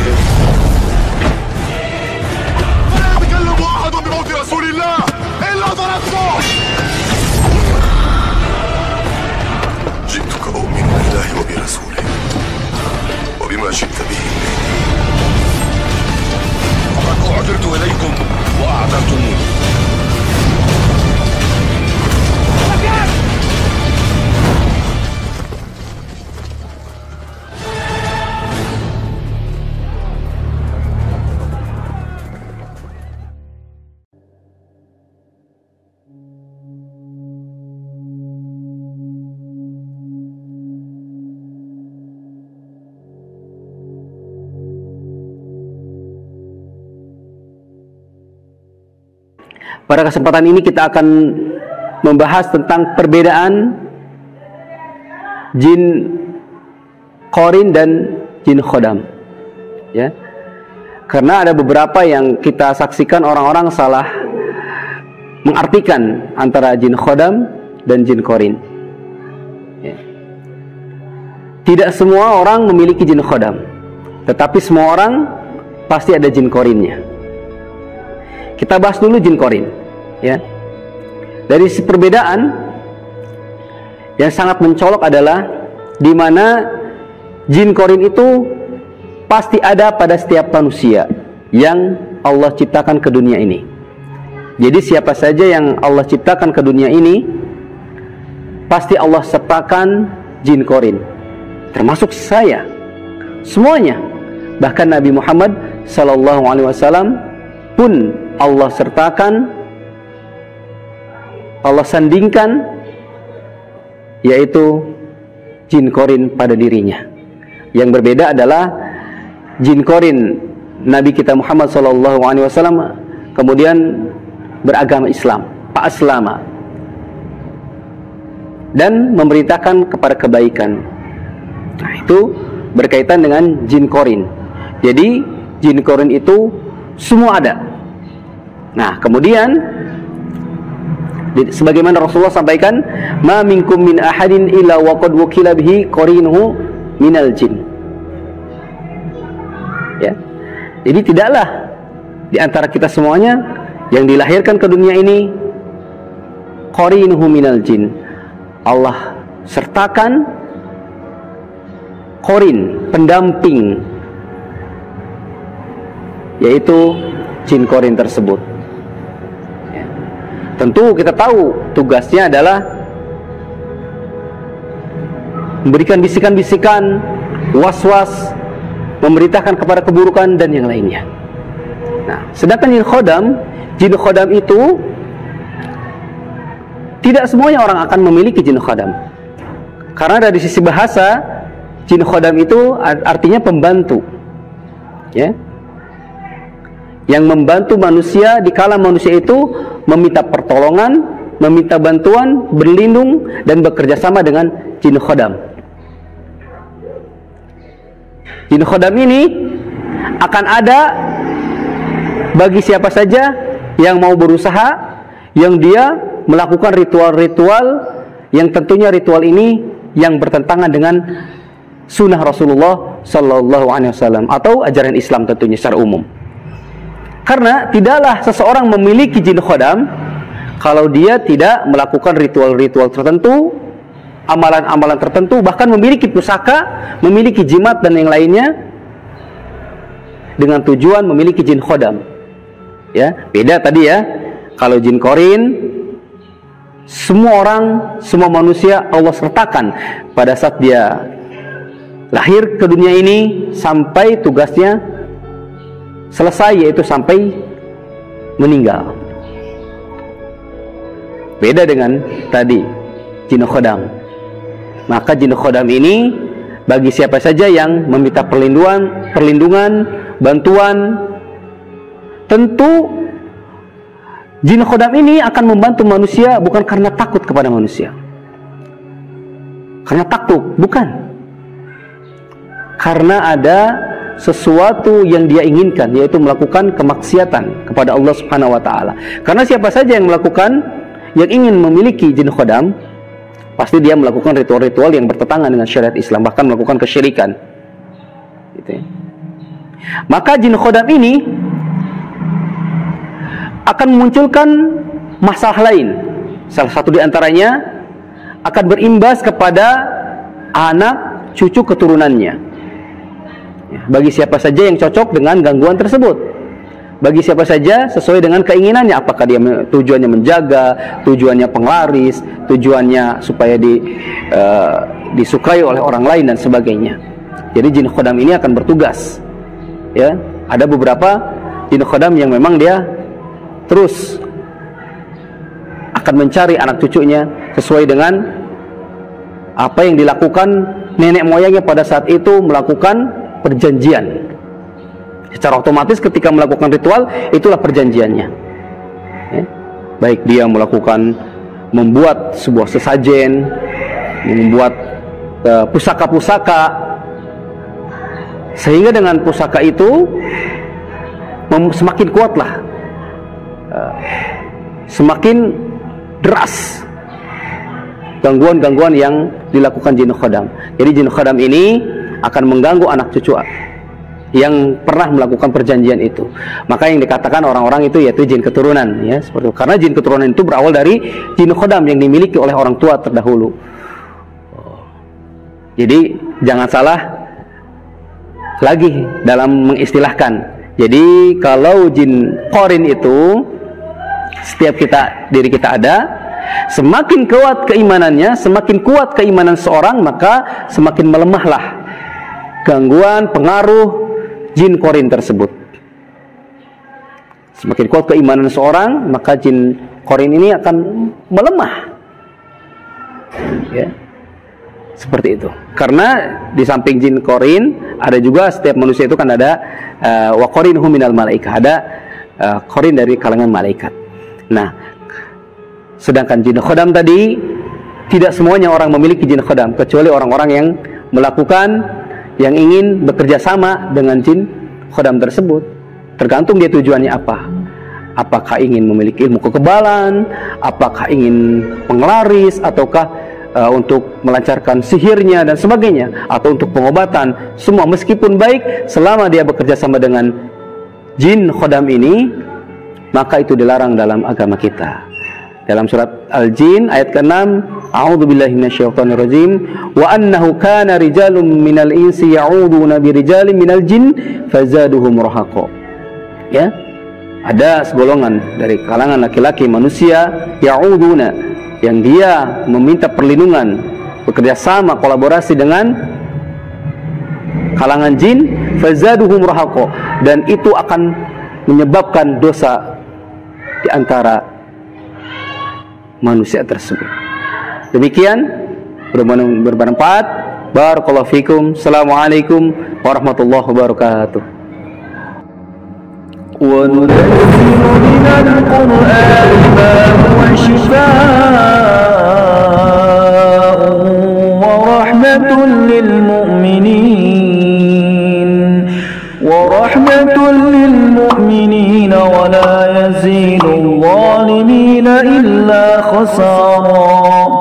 بهم. ولا يتكلم أحد بموت رسول الله إلا ضربته. جئتك أؤمن بالله وبرسوله وبما شئت به وقد أعذرت إليكم وأعذرتموني. Pada kesempatan ini kita akan membahas tentang perbedaan jin Qarin dan jin Khodam. Ya. Karena ada beberapa yang kita saksikan orang-orang salah mengartikan antara jin Khodam dan jin Qarin. Ya. Tidak semua orang memiliki jin Khodam, tetapi semua orang pasti ada jin Qarinnya. Kita bahas dulu jin Qarin, ya. Dari si perbedaan yang sangat mencolok adalah di mana jin Qarin itu pasti ada pada setiap manusia yang Allah ciptakan ke dunia ini. Jadi siapa saja yang Allah ciptakan ke dunia ini pasti Allah sertakan jin Qarin, termasuk saya, semuanya. Bahkan Nabi Muhammad SAW pun Allah sertakan, Allah sandingkan, yaitu jin Qarin pada dirinya. Yang berbeda adalah jin Qarin Nabi kita Muhammad SAW kemudian beragama Islam, Aslama, dan memerintahkan kepada kebaikan. Nah, itu berkaitan dengan jin Qarin. Jadi jin Qarin itu semua ada. Nah, kemudian sebagaimana Rasulullah sampaikan, ma minkum min ahadin illa wa qad wukila bihi qarinuhu minal jin. Ya. Jadi tidaklah di antara kita semuanya yang dilahirkan ke dunia ini qarinuhu minal jin. Allah sertakan qarin, pendamping, yaitu jin Qarin tersebut. Tentu kita tahu tugasnya adalah memberikan bisikan-bisikan, was-was, memberitakan kepada keburukan dan yang lainnya. Nah, sedangkan jin Khodam itu tidak semuanya orang akan memiliki jin Khodam. Karena dari sisi bahasa, jin Khodam itu artinya pembantu. Ya. Yang membantu manusia di kala manusia itu meminta pertolongan, meminta bantuan, berlindung, dan bekerja sama dengan jin Khodam. Jin Khodam ini akan ada bagi siapa saja yang mau berusaha, yang dia melakukan ritual-ritual yang tentunya ritual ini yang bertentangan dengan sunnah Rasulullah SAW atau ajaran Islam tentunya secara umum. Karena tidaklah seseorang memiliki jin Khodam kalau dia tidak melakukan ritual-ritual tertentu, amalan-amalan tertentu, bahkan memiliki pusaka, memiliki jimat dan yang lainnya dengan tujuan memiliki jin Khodam. Ya, beda tadi ya. Kalau jin Qarin, semua orang, semua manusia Allah sertakan pada saat dia lahir ke dunia ini sampai tugasnya selesai, yaitu sampai meninggal. Beda dengan tadi jin Khodam. Maka jin Khodam ini bagi siapa saja yang meminta perlindungan, bantuan, tentu jin Khodam ini akan membantu manusia bukan karena takut kepada manusia, karena takut, bukan, karena ada sesuatu yang dia inginkan, yaitu melakukan kemaksiatan kepada Allah Subhanahu wa taala. Karena siapa saja yang ingin memiliki jin Khodam, pasti dia melakukan ritual-ritual yang bertentangan dengan syariat Islam, bahkan melakukan kesyirikan. Gitu ya. Maka jin khodam ini akan memunculkan masalah lain. Salah satu di antaranya akan berimbas kepada anak cucu keturunannya. Bagi siapa saja yang cocok dengan gangguan tersebut, bagi siapa saja sesuai dengan keinginannya, apakah dia tujuannya menjaga, tujuannya penglaris, tujuannya supaya disukai oleh orang lain dan sebagainya. Jadi jin khodam ini akan bertugas. Ya, ada beberapa jin khodam yang memang dia terus akan mencari anak cucunya sesuai dengan apa yang dilakukan nenek moyangnya pada saat itu melakukan perjanjian. Secara otomatis ketika melakukan ritual, itulah perjanjiannya. Ya. Baik dia membuat sebuah sesajen, membuat pusaka-pusaka, sehingga dengan pusaka itu semakin kuatlah, semakin deras gangguan-gangguan yang dilakukan jin khodam. Jadi jin khodam ini akan mengganggu anak cucu yang pernah melakukan perjanjian itu. Maka yang dikatakan orang-orang itu yaitu jin keturunan, ya, seperti itu. Karena jin keturunan itu berawal dari jin khodam yang dimiliki oleh orang tua terdahulu. Jadi jangan salah lagi dalam mengistilahkan. Jadi kalau jin qorin itu setiap diri kita ada, semakin kuat keimanannya, semakin kuat keimanan seorang, maka semakin melemahlah gangguan pengaruh jin qorin tersebut. Semakin kuat keimanan seorang, maka jin qorin ini akan melemah. Ya. Seperti itu. Karena di samping jin qorin, ada juga setiap manusia itu kan ada wa qorinuhum minal malaikah, ada qorin dari kalangan malaikat. Nah, sedangkan jin khodam tadi, tidak semuanya orang memiliki jin khodam, kecuali orang-orang yang yang ingin bekerja sama dengan jin khodam tersebut. Tergantung dia tujuannya apa. Apakah ingin memiliki ilmu kekebalan, apakah ingin penglaris, ataukah untuk melancarkan sihirnya dan sebagainya, atau untuk pengobatan. Semua meskipun baik, selama dia bekerja sama dengan jin khodam ini, maka itu dilarang dalam agama kita. Dalam surat Al-Jin ayat ke-6, A'udzubillahi minasyaitonirrajim, wa annahu kana rijalun minal insi ya'uduna birijalin minal jin fazaduhum rahaqa. Ya. Ada segolongan dari kalangan laki-laki manusia ya'uduna, yang dia meminta perlindungan, bekerja sama, kolaborasi dengan kalangan jin, fazaduhum rahaqa, dan itu akan menyebabkan dosa di antara manusia tersebut. Demikian, bermanfaat. Barakallahu fikum. Assalamualaikum warahmatullahi wabarakatuh. Wa nunazzilu minal qur'ani ma huwa shifaa'un wa rahmatun lil mu'minin wa la yazidu adh-dhalimina illa khasara.